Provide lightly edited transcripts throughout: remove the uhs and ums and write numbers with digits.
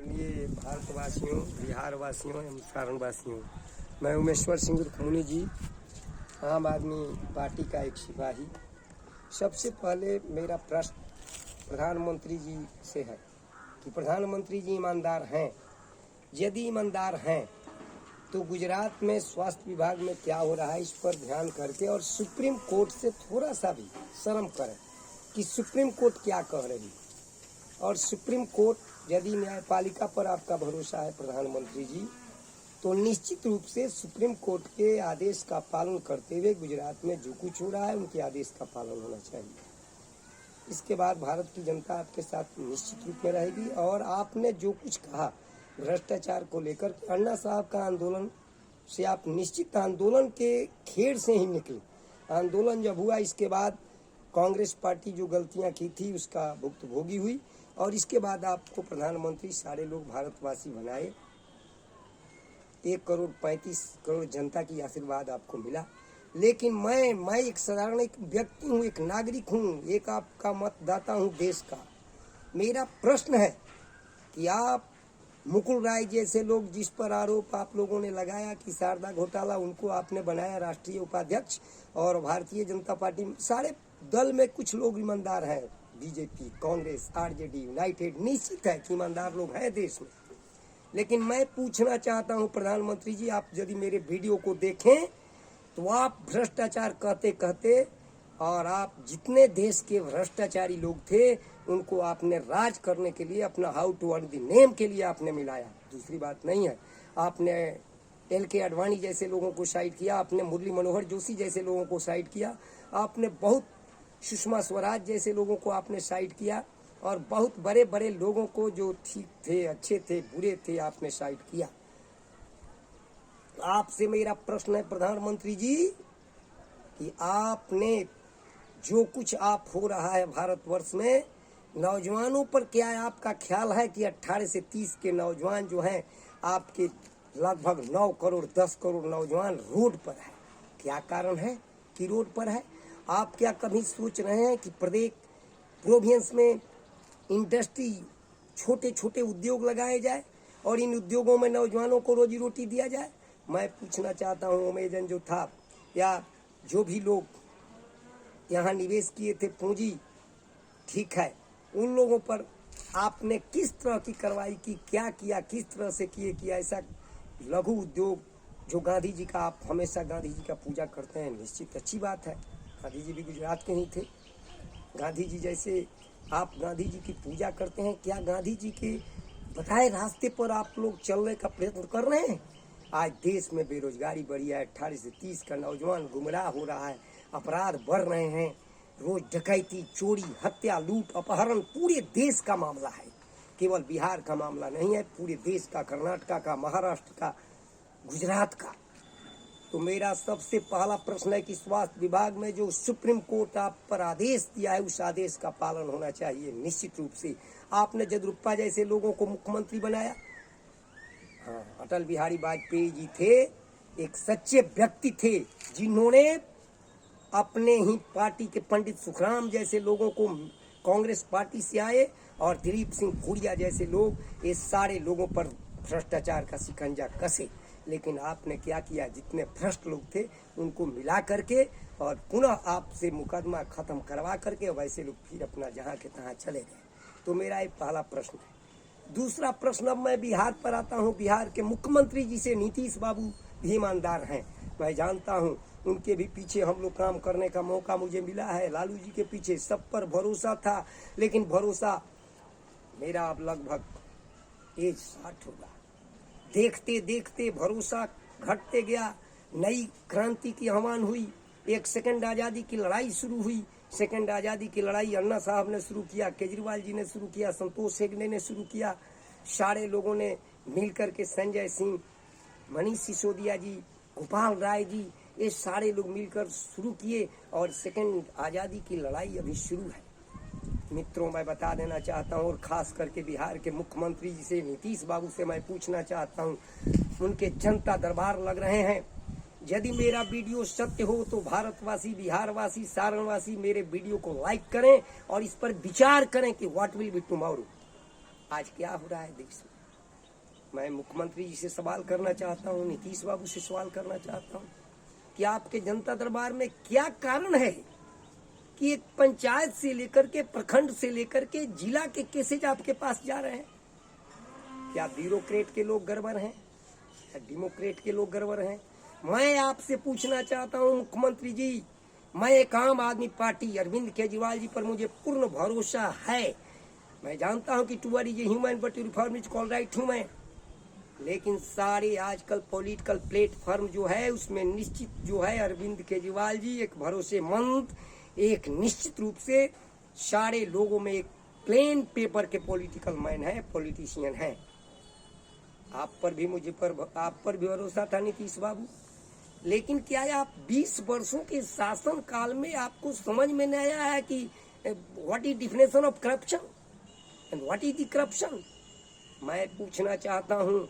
ये भारतवासियों, बिहार वासियों एवं सारण वासियों, मैं उमेश्वर सिंह रुक्मणी जी, आम आदमी पार्टी का एक सिपाही। सबसे पहले मेरा प्रश्न प्रधानमंत्री जी से है कि प्रधानमंत्री जी ईमानदार हैं? यदि ईमानदार हैं तो गुजरात में स्वास्थ्य विभाग में क्या हो रहा है इस पर ध्यान करके और सुप्रीम कोर्ट से थोड़ा सा भी शर्म करें कि सुप्रीम कोर्ट क्या कह रही है। और सुप्रीम कोर्ट यदि न्यायपालिका पर आपका भरोसा है प्रधानमंत्री जी, तो निश्चित रूप से सुप्रीम कोर्ट के आदेश का पालन करते हुए गुजरात में जो कुछ हो रहा है उनके आदेश का पालन होना चाहिए। इसके बाद भारत की जनता आपके साथ निश्चित रूप में रहेगी। और आपने जो कुछ कहा भ्रष्टाचार को लेकर, अन्ना साहब का आंदोलन से आप निश्चित आंदोलन के खेड़ से ही निकले। आंदोलन जब हुआ इसके बाद कांग्रेस पार्टी जो गलतियां की थी उसका भुक्तभोगी हुई और इसके बाद आपको प्रधानमंत्री सारे लोग भारतवासी बनाए। 1,35,00,000 जनता की आशीर्वाद आपको मिला। लेकिन मैं एक साधारण एक व्यक्ति हूँ, एक नागरिक हूँ, एक आपका मतदाता हूँ देश का। मेरा प्रश्न है कि आप मुकुल राय जैसे लोग, जिस पर आरोप आप लोगों ने लगाया कि शारदा घोटाला, उनको आपने बनाया राष्ट्रीय उपाध्यक्ष। और भारतीय जनता पार्टी सारे दल में कुछ लोग ईमानदार हैं, बीजेपी, कांग्रेस, आरजेडी, यूनाइटेड, निश्चित है कि ईमानदार लोग हैं देश में। लेकिन मैं पूछना चाहता हूं प्रधानमंत्री जी, आप यदि मेरे वीडियो को देखें तो आप भ्रष्टाचार कहते कहते और आप जितने देश के भ्रष्टाचारी लोग थे उनको आपने राज करने के लिए, अपना how to earn the name के लिए आपने मिलाया। दूसरी बात नहीं है। आपने LK आडवाणी जैसे लोगों को साइड किया, आपने मुरली मनोहर जोशी जैसे लोगों को साइड किया, आपने बहुत सुषमा स्वराज जैसे लोगों को आपने साइड किया और बहुत बड़े बड़े लोगों को जो ठीक थे, अच्छे थे, बुरे थे, आपने साइड किया। आपसे मेरा प्रश्न है प्रधानमंत्री जी कि आपने जो कुछ आप हो रहा है भारतवर्ष में, नौजवानों पर क्या आपका ख्याल है कि 18 से 30 के नौजवान जो हैं, आपके लगभग 9 करोड़ 10 करोड़ नौजवान रोड पर है। क्या कारण है कि रोड पर है? आप क्या कभी सोच रहे हैं कि प्रत्येक प्रोविंस में इंडस्ट्री, छोटे छोटे उद्योग लगाए जाए और इन उद्योगों में नौजवानों को रोजी रोटी दिया जाए? मैं पूछना चाहता हूँ, अमेजन जो था या जो भी लोग यहाँ निवेश किए थे पूंजी, ठीक है, उन लोगों पर आपने किस तरह की कार्रवाई की, क्या किया, किस तरह से किया? ऐसा लघु उद्योग जो गांधी जी का, आप हमेशा गांधी जी का पूजा करते हैं, निश्चित अच्छी बात है। गांधी जी भी गुजरात के ही थे। गांधी जी जैसे आप गांधी जी की पूजा करते हैं, क्या गांधी जी के बताए रास्ते पर आप लोग चलने का प्रयत्न कर रहे हैं? आज देश में बेरोजगारी बढ़ी है, 18 से 30 का नौजवान गुमराह हो रहा है, अपराध बढ़ रहे हैं, रोज डकैती, चोरी, हत्या, लूट, अपहरण पूरे देश का मामला है। केवल बिहार का मामला नहीं है, पूरे देश का, कर्नाटका का, महाराष्ट्र का, गुजरात का। तो मेरा सबसे पहला प्रश्न है कि स्वास्थ्य विभाग में जो सुप्रीम कोर्ट आप पर आदेश दिया है उस आदेश का पालन होना चाहिए निश्चित रूप से। आपने जदरुप्पा जैसे लोगों को मुख्यमंत्री बनाया। हाँ, अटल बिहारी वाजपेयी जी थे, एक सच्चे व्यक्ति थे जिन्होंने अपने ही पार्टी के पंडित सुखराम जैसे लोगों को कांग्रेस पार्टी से आए और दिलीप सिंह भूरिया जैसे लोग, ये सारे लोगों पर भ्रष्टाचार का शिकंजा कसे। लेकिन आपने क्या किया? जितने भ्रष्ट लोग थे उनको मिला करके और पुनः आपसे मुकदमा खत्म करवा करके वैसे लोग फिर अपना जहाँ के तहाँ चले गए। तो मेरा एक पहला प्रश्न है। दूसरा प्रश्न, अब मैं बिहार पर आता हूँ। बिहार के मुख्यमंत्री जी से नीतीश बाबू भी ईमानदार हैं, मैं जानता हूँ। उनके भी पीछे हम लोग काम करने का मौका मुझे मिला है। लालू जी के पीछे सब पर भरोसा था, लेकिन भरोसा मेरा अब लगभग एज 60 होगा। देखते देखते भरोसा घटते गया। नई क्रांति की आह्वान हुई, एक सेकंड आज़ादी की लड़ाई शुरू हुई। सेकंड आज़ादी की लड़ाई अन्ना साहब ने शुरू किया, केजरीवाल जी ने शुरू किया, संतोष हेगड़े ने शुरू किया, सारे लोगों ने मिलकर के, संजय सिंह, मनीष सिसोदिया जी, गोपाल राय जी, ये सारे लोग मिलकर शुरू किए और सेकंड आज़ादी की लड़ाई अभी शुरू है। मित्रों, मैं बता देना चाहता हूँ और खास करके बिहार के मुख्यमंत्री जी से, नीतीश बाबू से मैं पूछना चाहता हूँ, उनके जनता दरबार लग रहे हैं। यदि मेरा वीडियो सत्य हो तो भारतवासी, बिहारवासी, सारणवासी मेरे वीडियो को लाइक करें और इस पर विचार करें कि व्हाट विल बी टुमारो। आज क्या हो रहा है देश में? मैं मुख्यमंत्री जी से सवाल करना चाहता हूँ, नीतीश बाबू से सवाल करना चाहता हूँ कि आपके जनता दरबार में क्या कारण है कि एक पंचायत से लेकर के प्रखंड से लेकर के जिला के केसेज आपके पास जा रहे हैं? क्या ब्यूरोक्रेट के लोग गड़बड़ हैं या डेमोक्रेट के लोग गड़बड़ हैं? मैं आपसे पूछना चाहता हूं मुख्यमंत्री जी, मैं एक आम आदमी पार्टी अरविंद केजरीवाल जी पर मुझे पूर्ण भरोसा है। मैं जानता हूं कि to err is a human but reform is call right human, लेकिन सारे आजकल पॉलिटिकल प्लेटफॉर्म जो है उसमें निश्चित जो है अरविंद केजरीवाल जी एक भरोसेमंद, एक निश्चित रूप से सारे लोगों में एक प्लेन पेपर के पॉलिटिकल मैन है, पॉलिटिशियन है। आप पर भी भरोसा था नीतीश बाबू, लेकिन क्या आप 20 वर्षों के शासन काल में आपको समझ में नहीं आया है कि what is definition of corruption and what is the corruption? मैं पूछना चाहता हूं,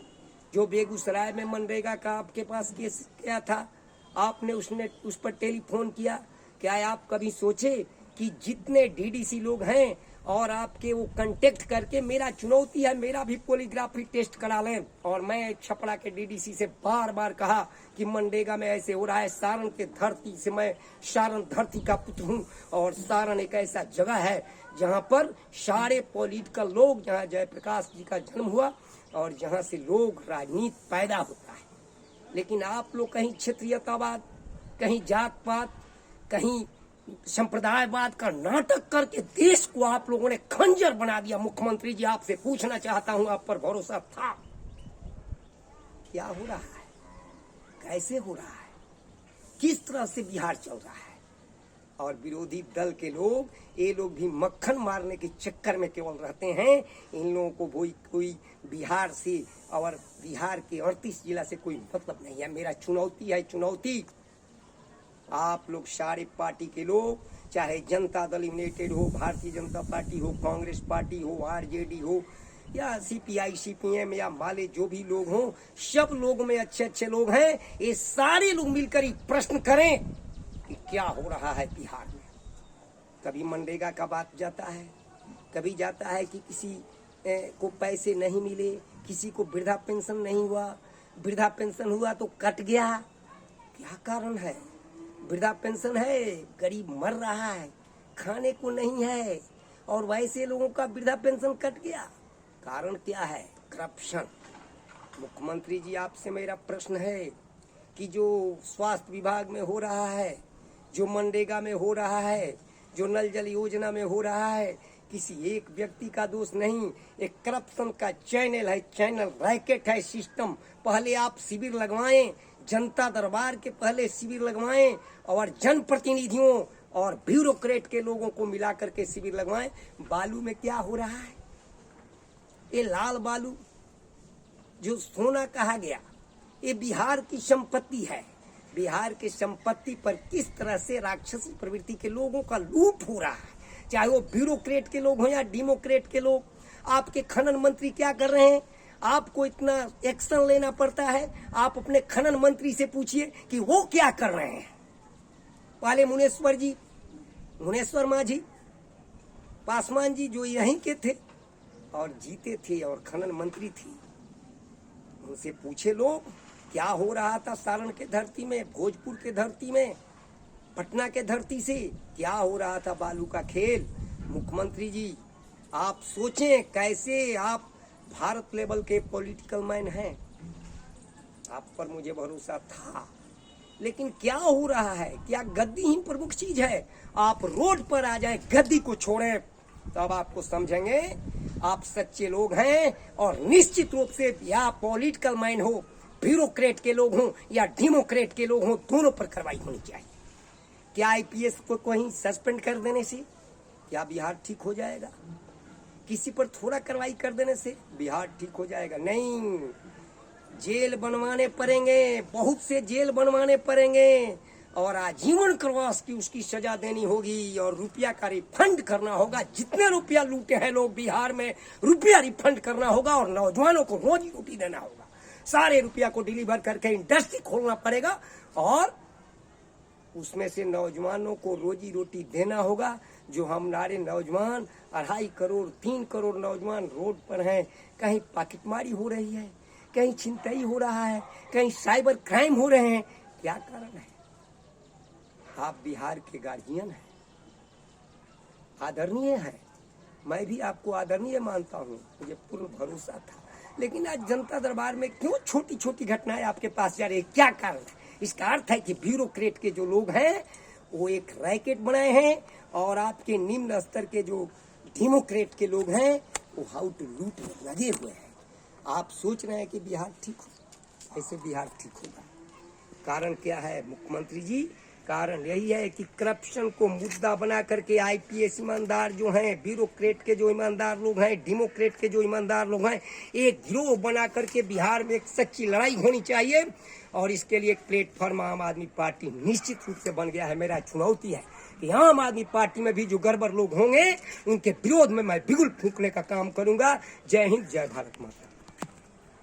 जो बेगूसराय में मनरेगा का आपके पास केस क्या था, आपने उस पर टेलीफोन किया? क्या आप कभी सोचे कि जितने डीडीसी लोग हैं और आपके वो कांटेक्ट करके, मेरा चुनौती है मेरा भी पॉलीग्राफी टेस्ट करा लें, और मैं छपरा के डीडीसी से बार बार कहा कि मनरेगा में ऐसे हो रहा है। सारण के धरती से, मैं सारण धरती का पुत्र हूँ और सारण एक ऐसा जगह है जहाँ पर सारे पॉलिटिकल लोग, जहाँ जयप्रकाश जी का जन्म हुआ और जहाँ से लोग राजनीति पैदा होता है। लेकिन आप लोग कहीं क्षेत्रीयतावाद, कहीं जात पात, कहीं संप्रदायवाद का नाटक करके देश को आप लोगों ने खंजर बना दिया। मुख्यमंत्री जी, आपसे पूछना चाहता हूं, आप पर भरोसा था, क्या हो रहा है, कैसे हो रहा है, किस तरह से बिहार चल रहा है? और विरोधी दल के लोग, ये लोग भी मक्खन मारने के चक्कर में केवल रहते हैं। इन लोगों को कोई बिहार से और बिहार के 38 जिला से कोई मतलब नहीं है। मेरा चुनौती है, चुनौती। आप लोग सारे पार्टी के लोग, चाहे जनता दल यूनाइटेड हो, भारतीय जनता पार्टी हो, कांग्रेस पार्टी हो, आरजेडी हो, या सीपीआई सीपीएम या माले जो भी लोग हों, सब लोगों में अच्छे अच्छे लोग हैं। ये सारे लोग मिलकर ही प्रश्न करें कि क्या हो रहा है बिहार में। कभी मनरेगा का बात जाता है, कभी जाता है कि किसी को पैसे नहीं मिले, किसी को वृद्धा पेंशन नहीं हुआ, वृद्धा पेंशन हुआ तो कट गया। क्या कारण है? वृद्धा पेंशन है, गरीब मर रहा है, खाने को नहीं है, और वैसे लोगों का वृद्धा पेंशन कट गया। कारण क्या है? करप्शन। मुख्यमंत्री जी, आपसे मेरा प्रश्न है कि जो स्वास्थ्य विभाग में हो रहा है, जो मनरेगा में हो रहा है, जो नल जल योजना में हो रहा है, किसी एक व्यक्ति का दोष नहीं, एक करप्शन का चैनल है, चैनल रैकेट है, सिस्टम। पहले आप शिविर लगवाएं, जनता दरबार के पहले शिविर लगवाएं और जनप्रतिनिधियों और ब्यूरोक्रेट के लोगों को मिला करके शिविर लगवाएं। बालू में क्या हो रहा है? ये लाल बालू जो सोना कहा गया, ये बिहार की संपत्ति है। बिहार की संपत्ति पर किस तरह से राक्षसी प्रवृत्ति के लोगों का लूट हो रहा है, चाहे वो ब्यूरोक्रेट के लोग हों या डेमोक्रेट के लोग। आपके खनन मंत्री क्या कर रहे हैं? आपको इतना एक्शन लेना पड़ता है, आप अपने खनन मंत्री से पूछिए कि वो क्या कर रहे हैं। पहले मुनेश्वर मांझी, पासवान जी जो यहीं के थे और जीते थे और खनन मंत्री थे, उनसे पूछे लोग क्या हो रहा था सारण के धरती में, भोजपुर के धरती में, पटना के धरती से क्या हो रहा था बालू का खेल। मुख्यमंत्री जी, आप सोचें, कैसे आप भारत लेवल के पॉलिटिकल मैन हैं, आप पर मुझे भरोसा था, लेकिन क्या हो रहा है? क्या गद्दी ही प्रमुख चीज है? आप रोड पर आ जाएं, गद्दी को छोड़ें, तब आपको समझेंगे आप सच्चे लोग हैं। और निश्चित रूप से या पॉलिटिकल मैन हो, ब्यूरोक्रेट के लोग हों या डेमोक्रेट के लोग हों, दोनों पर कार्रवाई होनी चाहिए। क्या आईपीएस को कहीं सस्पेंड कर देने से क्या बिहार ठीक हो जाएगा? किसी पर थोड़ा कार्रवाई कर देने से बिहार ठीक हो जाएगा? नहीं, जेल बनवाने पड़ेंगे, बहुत से जेल बनवाने पड़ेंगे, और आजीवन कारावास की उसकी सजा देनी होगी, और रुपया का रिफंड करना होगा। जितने रुपया लूटे हैं लोग बिहार में, रुपया रिफंड करना होगा, और नौजवानों को रोजी रोटी देना होगा। सारे रुपया को डिलीवर करके इंडस्ट्री खोलना पड़ेगा, और उसमें से नौजवानों को रोजी रोटी देना होगा। जो हमारे नौजवान 2.5 करोड़ 3 करोड़ नौजवान रोड पर हैं, कहीं पॉकेटमारी हो रही है, कहीं छिनतई हो रहा है, कहीं साइबर क्राइम हो रहे हैं। क्या कारण है? आप बिहार के गार्जियन हैं, आदरणीय है, मैं भी आपको आदरणीय मानता हूँ, मुझे पूर्ण भरोसा था। लेकिन आज जनता दरबार में क्यों छोटी छोटी घटनाएं आपके पास जा रही है? क्या कारण है? इसका अर्थ है कि ब्यूरोक्रेट के जो लोग हैं वो एक रैकेट बनाए हैं, और आपके निम्न स्तर के जो डेमोक्रेट के लोग हैं वो हाउ टू लूट में लगे हुए हैं। आप सोच रहे हैं कि बिहार ठीक हो, ऐसे बिहार ठीक होगा? कारण क्या है मुख्यमंत्री जी? कारण यही है कि करप्शन को मुद्दा बना करके आईपीएस ईमानदार जो हैं, ब्यूरोक्रेट के जो ईमानदार लोग हैं, डेमोक्रेट के जो ईमानदार लोग हैं, एक गिरोह बना करके बिहार में एक सच्ची लड़ाई होनी चाहिए। और इसके लिए एक प्लेटफॉर्म आम आदमी पार्टी निश्चित रूप से बन गया है। मेरा चुनौती है कि आम आदमी पार्टी में भी जो गड़बड़ लोग होंगे उनके विरोध में मैं बिगुल फूंकने का काम करूंगा। जय हिंद, जय भारत माता।